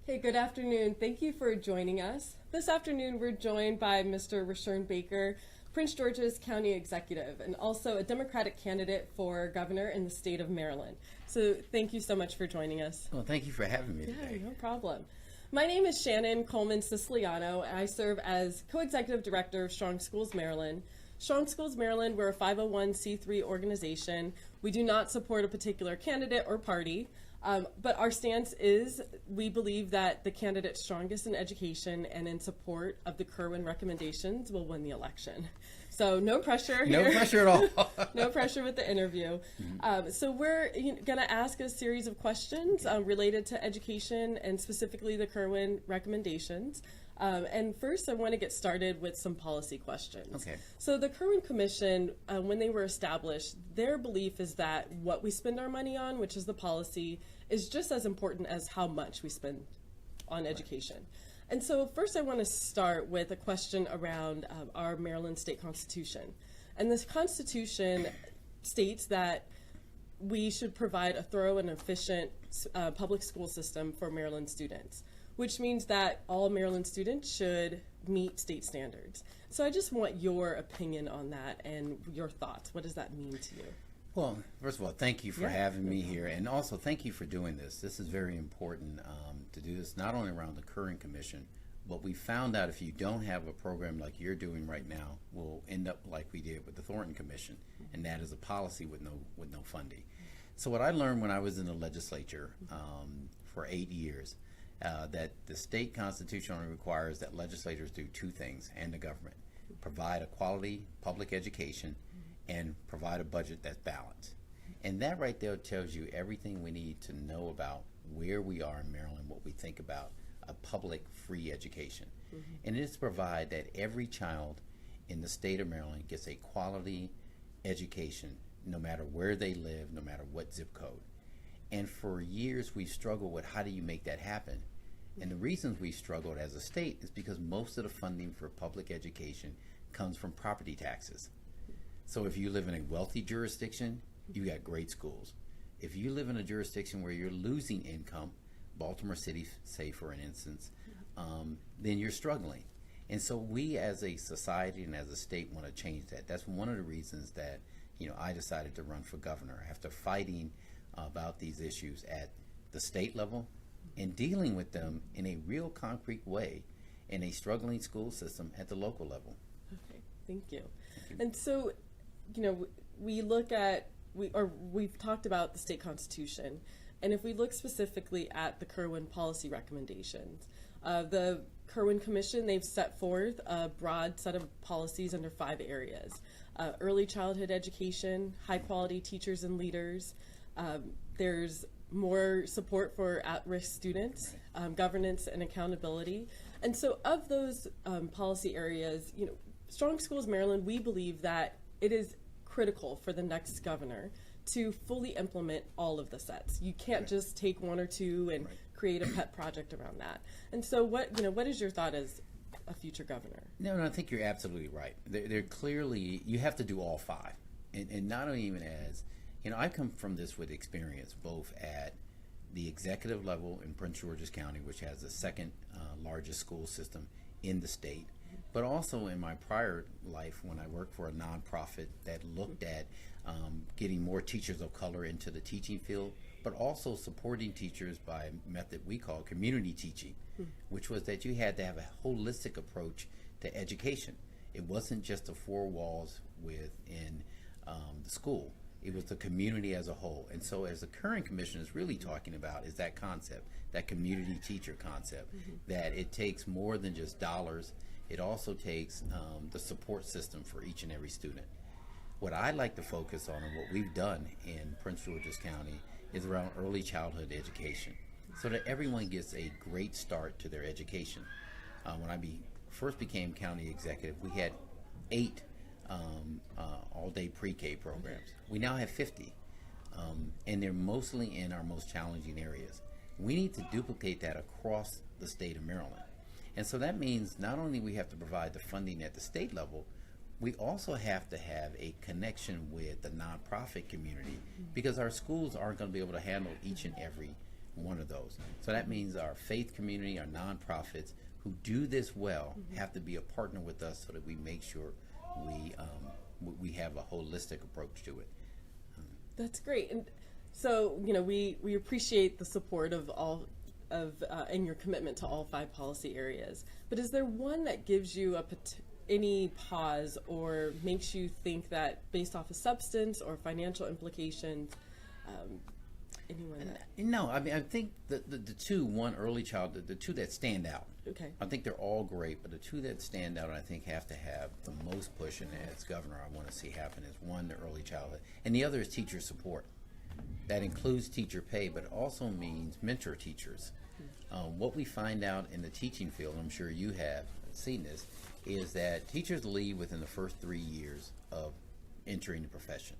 Hey, good afternoon. Thank you for joining us. This afternoon, we're joined by Mr. Rushern Baker, Prince George's County Executive, and also a Democratic candidate for governor in the state of Maryland. So thank you so much for joining us. Well, thank you for having me today. Yeah, no problem. My name is Shannon Coleman Siciliano, and I serve as co-executive director of Strong Schools Maryland. Strong Schools Maryland, we're a 501c3 organization. We do not support a particular candidate or party. But our stance is we believe that the candidate strongest in education and in support of the Kerwin recommendations will win the election. So no pressure here. No pressure at all. No pressure with the interview. So we're going to ask a series of questions related to education and specifically the Kerwin recommendations. And first, I want to get started with some policy questions. Okay. So the Kerwin Commission, when they were established, their belief is that what we spend our money on, which is the policy, is just as important as how much we spend on education. And so first I want to start with a question around our Maryland state constitution. And this constitution states that we should provide a thorough and efficient public school system for Maryland students, which means that all Maryland students should meet state standards. So I just want your opinion on that and your thoughts. What does that mean to you? Well, first of all, thank you for having me here, and also thank you for doing this. This is very important to do this, not only around the Kerwin Commission, but we found out if you don't have a program like you're doing right now, we'll end up like we did with the Thornton Commission, and that is a policy with no funding. So what I learned when I was in the legislature for 8 years, that the state constitution only requires that legislators do two things, and the government: provide a quality public education and provide a budget that's balanced. And that right there tells you everything we need to know about where we are in Maryland, what we think about a public free education. And it is to provide that every child in the state of Maryland gets a quality education no matter where they live, no matter what zip code. And for years we've struggled with how do you make that happen. And the reasons we've struggled as a state is because most of the funding for public education comes from property taxes. So if you live in a wealthy jurisdiction, you got great schools. If you live in a jurisdiction where you're losing income, Baltimore City, say for an instance, then you're struggling. And so we as a society and as a state want to change that. That's one of the reasons that I decided to run for governor after fighting about these issues at the state level and dealing with them in a real concrete way in a struggling school system at the local level. Okay, thank you. And so, we look at, we've talked about the state constitution, and if we look specifically at the Kerwin policy recommendations, the Kerwin Commission, they've set forth a broad set of policies under 5 areas: early childhood education, high quality teachers and leaders, there's more support for at-risk students, governance and accountability. And so of those policy areas, Strong Schools Maryland, we believe that it is critical for the next governor to fully implement all of the sets. You can't just take one or two and create a pet project around that. And so what is your thought as a future governor? No, I think you're absolutely right. They're clearly, you have to do all 5. And not only even as, I come from this with experience both at the executive level in Prince George's County, which has the second largest school system in the state, but also in my prior life when I worked for a nonprofit that looked at getting more teachers of color into the teaching field, but also supporting teachers by a method we call community teaching, which was that you had to have a holistic approach to education. It wasn't just the 4 walls within the school. It was the community as a whole. And so as the Kerwin Commission is really talking about is that concept, that community teacher concept, that it takes more than just dollars. It also takes the support system for each and every student. What I like to focus on and what we've done in Prince George's County is around early childhood education so that everyone gets a great start to their education. When I first became county executive, we had 8 all-day pre-K programs. We now have 50, and they're mostly in our most challenging areas. We need to duplicate that across the state of Maryland. And so that means not only we have to provide the funding at the state level, we also have to have a connection with the nonprofit community because our schools aren't going to be able to handle each and every one of those. So that means our faith community, our nonprofits who do this well have to be a partner with us so that we make sure we have a holistic approach to it. That's great. And so, we appreciate the support of all and your commitment to all 5 policy areas. But is there one that gives you any pause or makes you think that based off of substance or financial implications, No, I mean, I think the two, one early child, the two that stand out. Okay. I think they're all great, but the two that stand out, I think, have to have the most push, and as governor, I want to see happen is one, the early childhood, and the other is teacher support. That includes teacher pay, but also means mentor teachers. What we find out in the teaching field, I'm sure you have seen this, is that teachers leave within the first 3 years of entering the profession.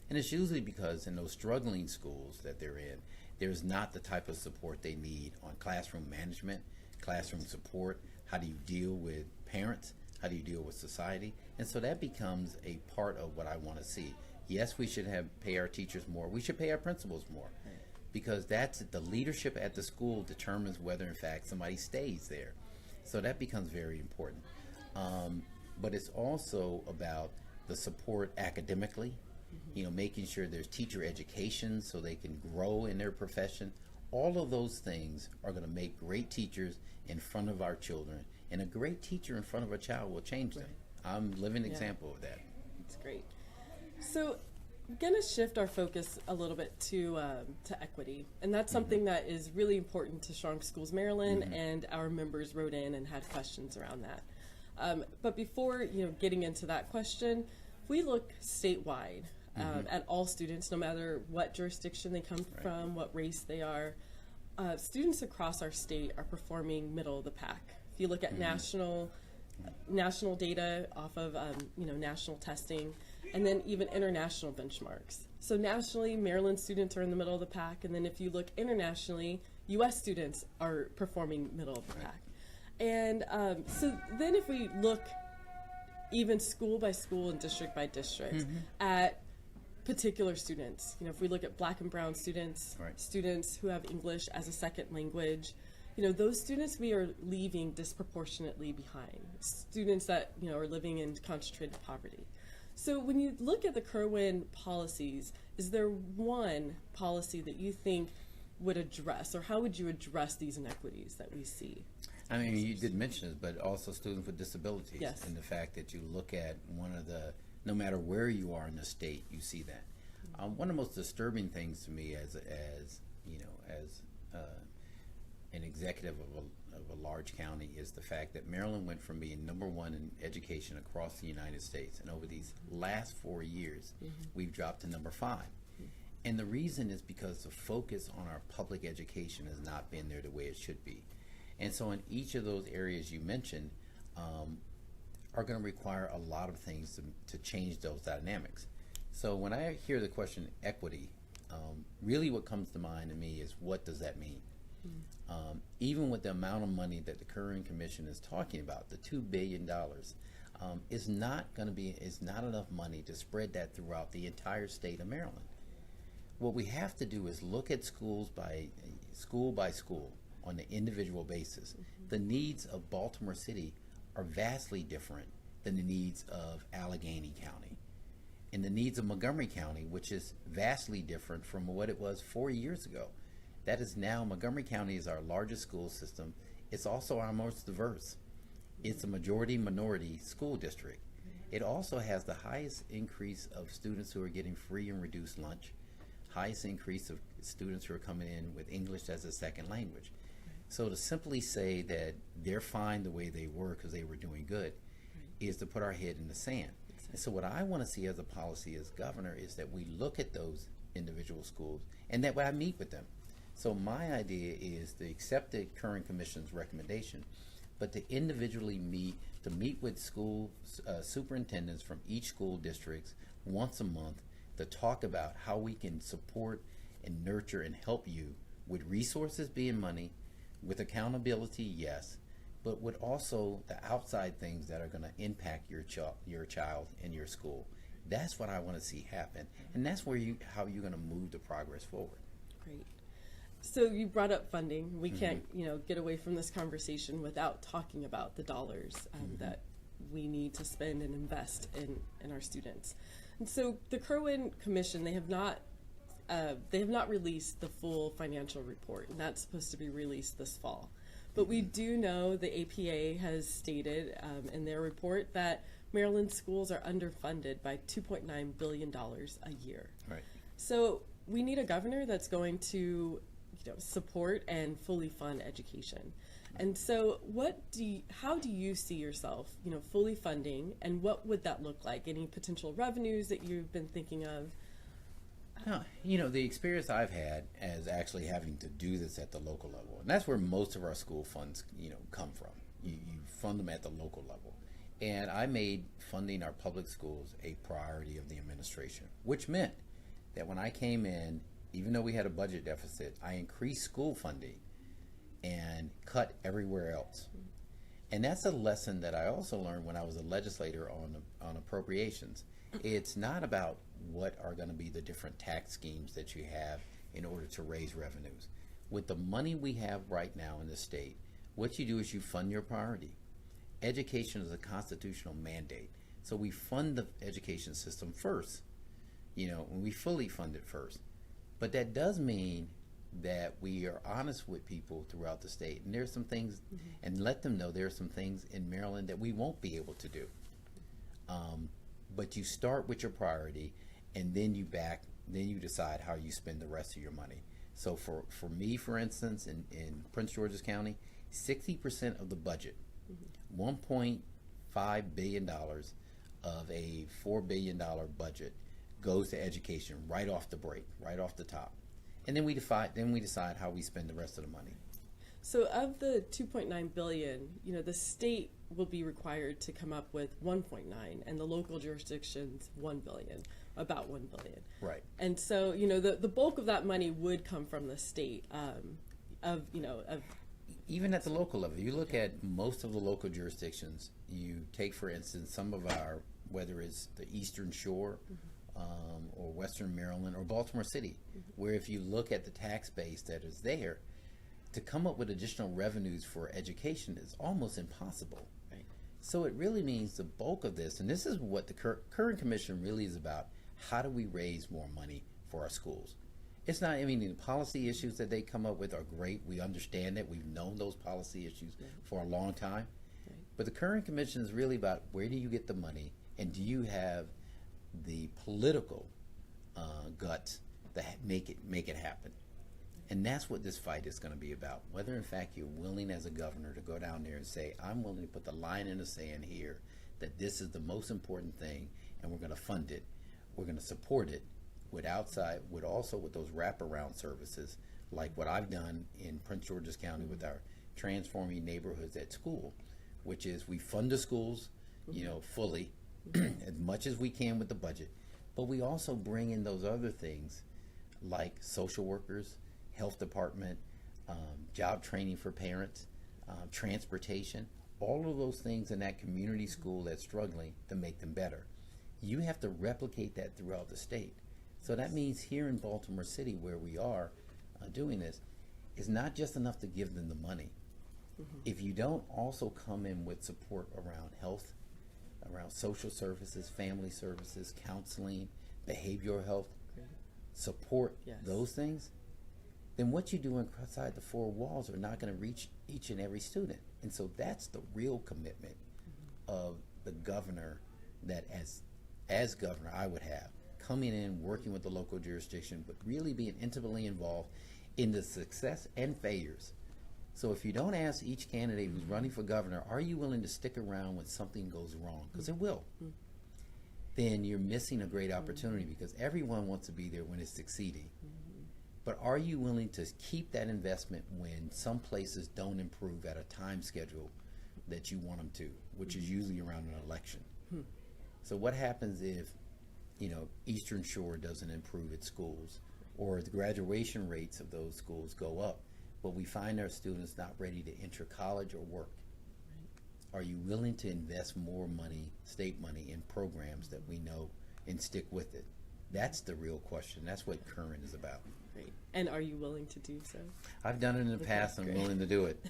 And it's usually because in those struggling schools that they're in, there's not the type of support they need on classroom management, classroom support. How do you deal with parents? How do you deal with society? And so that becomes a part of what I want to see. Yes, we should pay our teachers more. We should pay our principals more, because that's the leadership at the school determines whether in fact somebody stays there. So that becomes very important. But it's also about the support academically, making sure there's teacher education so they can grow in their profession. All of those things are going to make great teachers in front of our children, and a great teacher in front of a child will change them. I'm a living example of that. That's great. So I'm going to shift our focus a little bit to equity, and that's something that is really important to Strong Schools Maryland, and our members wrote in and had questions around that. But before getting into that question, if we look statewide at all students, no matter what jurisdiction they come from, what race they are, students across our state are performing middle of the pack. If you look at national data off of national testing, and then even international benchmarks. So nationally, Maryland students are in the middle of the pack, and then if you look internationally, U.S. students are performing middle of the pack. And so then if we look even school by school and district by district at particular students, if we look at Black and brown students, students who have English as a second language, those students we are leaving disproportionately behind. Students that are living in concentrated poverty. So when you look at the Kerwin policies, is there one policy that you think would address, or how would you address these inequities that we see? I mean, you did mention this, but also students with disabilities. Yes. And the fact that you look at no matter where you are in the state, you see that. One of the most disturbing things to me as an executive of a large county is the fact that Maryland went from being number 1 in education across the United States, and over these last 4 years, we've dropped to number 5. And the reason is because the focus on our public education has not been there the way it should be. And so in each of those areas you mentioned are going to require a lot of things to change those dynamics. So when I hear the question equity, really what comes to mind to me is, what does that mean? Even with the amount of money that the Kerwin Commission is talking about, the $2 billion, is not enough money to spread that throughout the entire state of Maryland. What we have to do is look at schools by school on an individual basis. The needs of Baltimore City are vastly different than the needs of Allegheny County, and the needs of Montgomery County, which is vastly different from what it was 4 years ago. That is now, Montgomery County is our largest school system. It's also our most diverse. It's a majority-minority school district. It also has the highest increase of students who are getting free and reduced lunch, highest increase of students who are coming in with English as a second language. So to simply say that they're fine the way they were because they were doing good is to put our head in the sand. And so what I want to see as a policy as governor is that we look at those individual schools and that I meet with them. So my idea is to accept the Kerwin Commission's recommendation, but to individually meet with school superintendents from each school districts once a month to talk about how we can support and nurture and help you with resources being money, with accountability, yes, but with also the outside things that are going to impact your child and your school. That's what I want to see happen, and that's how you're going to move the progress forward. Great. So you brought up funding. We can't, get away from this conversation without talking about the dollars that we need to spend and invest in our students. And so the Kerwin Commission, they have not released the full financial report, and that's supposed to be released this fall. But we do know the APA has stated in their report that Maryland schools are underfunded by $2.9 billion a year. Right. So we need a governor that's going to support and fully fund education. And so how do you see yourself, fully funding, and what would that look like? Any potential revenues that you've been thinking of? The experience I've had as actually having to do this at the local level, and that's where most of our school funds, come from. You fund them at the local level. And I made funding our public schools a priority of the administration, which meant that when I came in, even though we had a budget deficit, I increased school funding and cut everywhere else. And that's a lesson that I also learned when I was a legislator on appropriations. It's not about what are going to be the different tax schemes that you have in order to raise revenues. With the money we have right now in the state, what you do is you fund your priority. Education is a constitutional mandate. So we fund the education system first, when we fully fund it first. But that does mean that we are honest with people throughout the state. And there's some things, and let them know there are some things in Maryland that we won't be able to do. But you start with your priority, and then you decide how you spend the rest of your money. So for me, for instance, in Prince George's County, 60% of the budget, $1.5 billion of a $4 billion budget goes to education right off the break, right off the top. And then we decide how we spend the rest of the money. So of the $2.9 billion, the state will be required to come up with 1.9, and the local jurisdictions $1 billion, about $1 billion. Right. And so the bulk of that money would come from the state. Even at the local level, you look at most of the local jurisdictions. You take, for instance, some of our, whether it's the Eastern Shore, or Western Maryland, or Baltimore City, where if you look at the tax base that is there, to come up with additional revenues for education is almost impossible. Right. So it really means the bulk of this, and this is what the current commission really is about, how do we raise more money for our schools? It's not, the policy issues that they come up with are great. We understand that. We've known those policy issues for a long time. Right. But the current commission is really about where do you get the money, and do you have the political guts that make it happen. And that's what this fight is going to be about. Whether in fact you're willing as a governor to go down there and say, I'm willing to put the line in the sand here, that this is the most important thing, and we're going to fund it. We're going to support it with those wraparound services, like what I've done in Prince George's County with our Transforming Neighborhoods at School, which is we fund the schools, fully, as much as we can with the budget. But we also bring in those other things like social workers, health department, job training for parents, transportation, all of those things in that community school that's struggling to make them better. You have to replicate that throughout the state. So that means here in Baltimore City, where we are doing this, it's not just enough to give them the money. If you don't also come in with support around health, around social services, family services, counseling, behavioral health, support those things, then what you do inside the four walls are not going to reach each and every student. And so that's the real commitment of the governor that as governor I would have, coming in, working with the local jurisdiction, but really being intimately involved in the success and failures. So if you don't ask each candidate who's running for governor, are you willing to stick around when something goes wrong? Because it will. Then you're missing a great opportunity, because everyone wants to be there when it's succeeding. But are you willing to keep that investment when some places don't improve at a time schedule that you want them to, which is usually around an election? So what happens if, Eastern Shore doesn't improve its schools, or the graduation rates of those schools go up, but we find our students not ready to enter college or work? Are you willing to invest more money, state money, in programs that we know and stick with it? That's the real question. That's what Current is about. Great. And are you willing to do so? I've done it in the past. I'm willing to do it.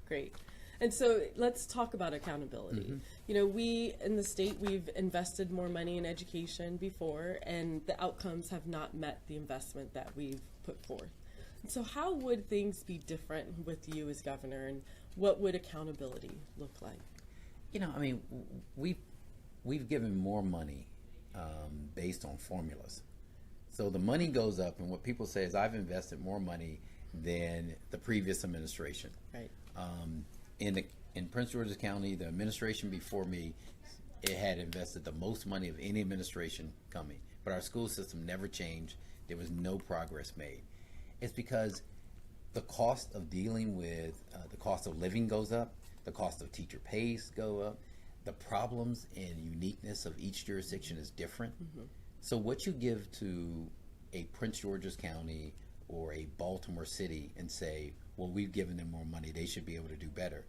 Great. And so let's talk about accountability. You know, we in the state, we've invested more money in education before, and the outcomes have not met the investment that we've put forth. And so how would things be different with you as governor, and what would accountability look like? You know, I mean, we've given more money based on formulas. So the money goes up, and what people say is I've invested more money than the previous administration. Right. In Prince George's County, the administration before me, it had invested the most money of any administration coming. But our school system never changed. There was no progress made. It's because the cost of dealing with the cost of living goes up, the cost of teacher pays go up, the problems and uniqueness of each jurisdiction is different. So what you give to a Prince George's County or a Baltimore City and say, well, we've given them more money, they should be able to do better.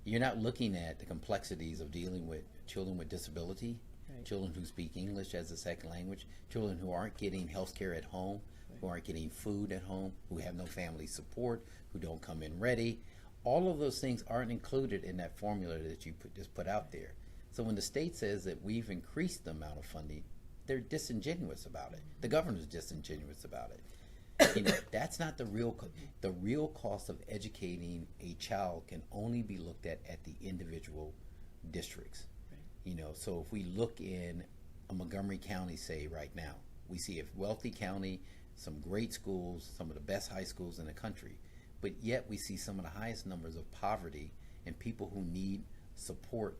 You're not looking at the complexities of dealing with children with disability, Right. children who speak English as a second language, children who aren't getting health care at home, who aren't getting food at home, who have no family support, who don't come in ready. All of those things aren't included in that formula that you just put out there. So when the state says that we've increased the amount of funding, they're disingenuous about it. The governor's disingenuous about it. You know, that's not the real cost of educating a child can only be looked at the individual districts. Right. You know, so if we look in a Montgomery County, say right now, we see a wealthy county, some great schools, some of the best high schools in the country, but yet we see some of the highest numbers of poverty and people who need support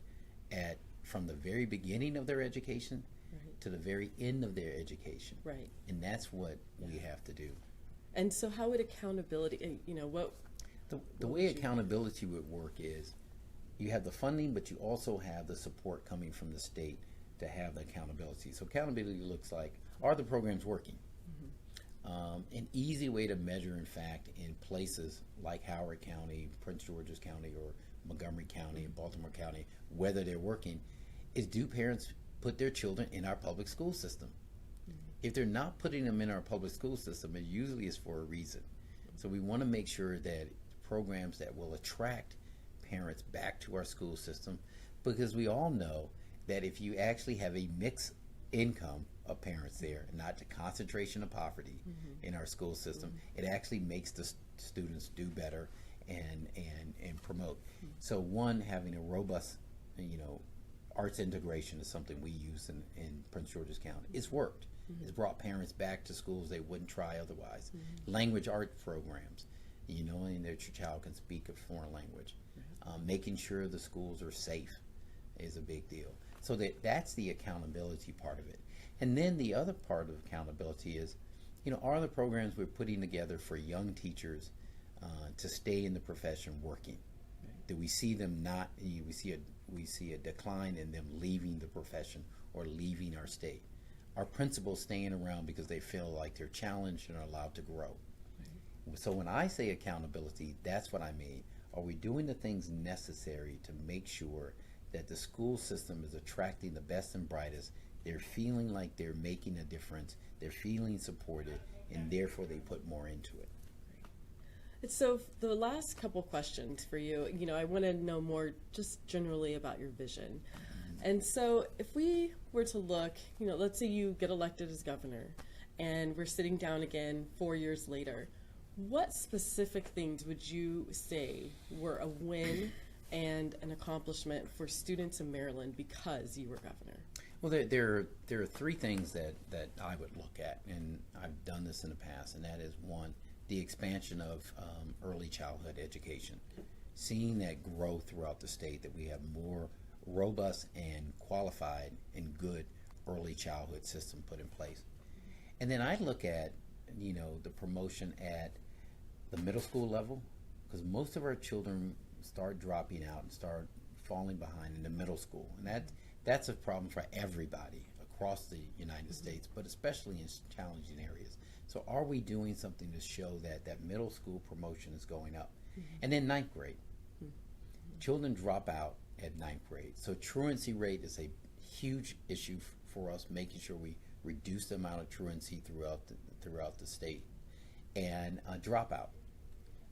from the very beginning of their education Right. to the very end of their education. Right. And that's what we have to do. And so how would accountability, you know, what? The way accountability would work is you have the funding, but you also have the support coming from the state to have the accountability. So accountability looks like, are the programs working? An easy way to measure, in fact, in places like Howard County, Prince George's County, or Montgomery County and Baltimore County, whether they're working, is do parents put their children in our public school system? If they're not putting them in our public school system, it usually is for a reason. So we want to make sure that programs that will attract parents back to our school system, because we all know that if you actually have a mixed income of parents there, and not the concentration of poverty in our school system, it actually makes the students do better and promote. So one, having a robust, you know, arts integration is something we use in Prince George's County. It's worked. It's brought parents back to schools they wouldn't try otherwise. Language art programs, you know, and that your child can speak a foreign language. Making sure the schools are safe is a big deal. So that's the accountability part of it. And then the other part of accountability is, you know, are the programs we're putting together for young teachers to stay in the profession working? Do we see them not? We see a decline in them leaving the profession or leaving our state. Our principals staying around because they feel like they're challenged and are allowed to grow. So when I say accountability, that's what I mean. Are we doing the things necessary to make sure that the school system is attracting the best and brightest? They're feeling like they're making a difference. They're feeling supported, and therefore they put more into it. So the last couple questions for you, you know, I want to know more just generally about your vision. And so if we were to look, you know, let's say you get elected as governor and we're sitting down again 4 years later, what specific things would you say were a win and an accomplishment for students in Maryland because you were governor? Well, there are three things that I would look at, and I've done this in the past, and that is, one, the expansion of early childhood education. Seeing that grow throughout the state, that we have more robust and qualified and good early childhood system put in place. And then I look at, you know, the promotion at the middle school level, because most of our children start dropping out and start falling behind in the middle school, and that's a problem for everybody across the United States, but especially in challenging areas. So are we doing something to show that middle school promotion is going up? And then ninth grade. Children drop out at ninth grade. So truancy rate is a huge issue for us, making sure we reduce the amount of truancy throughout the state. and dropout.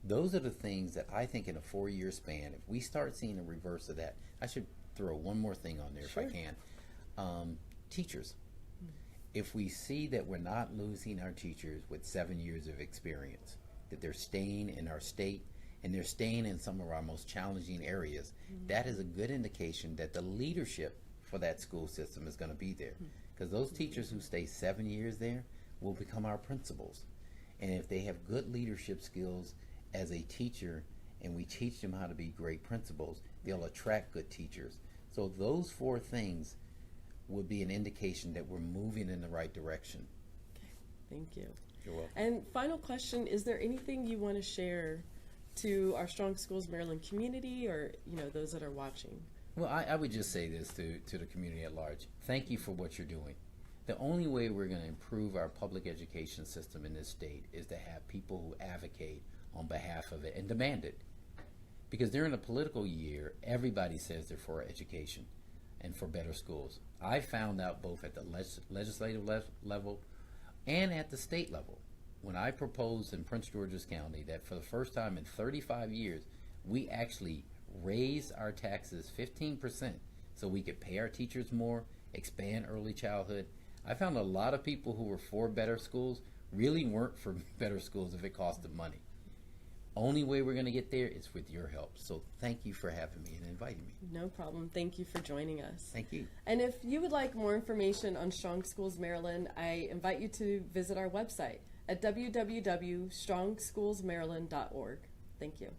Those are the things that I think in a 4-year span, if we start seeing a reverse of that, I should throw one more thing on there Sure. if I can. Teachers. If we see that we're not losing our teachers with 7 years of experience, that they're staying in our state and they're staying in some of our most challenging areas, that is a good indication that the leadership for that school system is going to be there. Because those teachers who stay 7 years there will become our principals. And if they have good leadership skills as a teacher and we teach them how to be great principals, they'll attract good teachers. So those 4 things would be an indication that we're moving in the right direction. Okay, thank you. You're welcome. And final question, is there anything you want to share to our Strong Schools Maryland community, or those that are watching? Well, I would just say this to the community at large. Thank you for what you're doing. The only way we're going to improve our public education system in this state is to have people who advocate on behalf of it and demand it. Because during a political year, everybody says they're for education and for better schools. I found out both at the legislative level and at the state level, when I proposed in Prince George's County that for the first time in 35 years, we actually raised our taxes 15% so we could pay our teachers more, expand early childhood. I found a lot of people who were for better schools really weren't for better schools if it cost them money. Only way we're going to get there is with your help. So thank you for having me and inviting me. No problem. Thank you for joining us. Thank you. And if you would like more information on Strong Schools Maryland, I invite you to visit our website at www.strongschoolsmaryland.org. Thank you.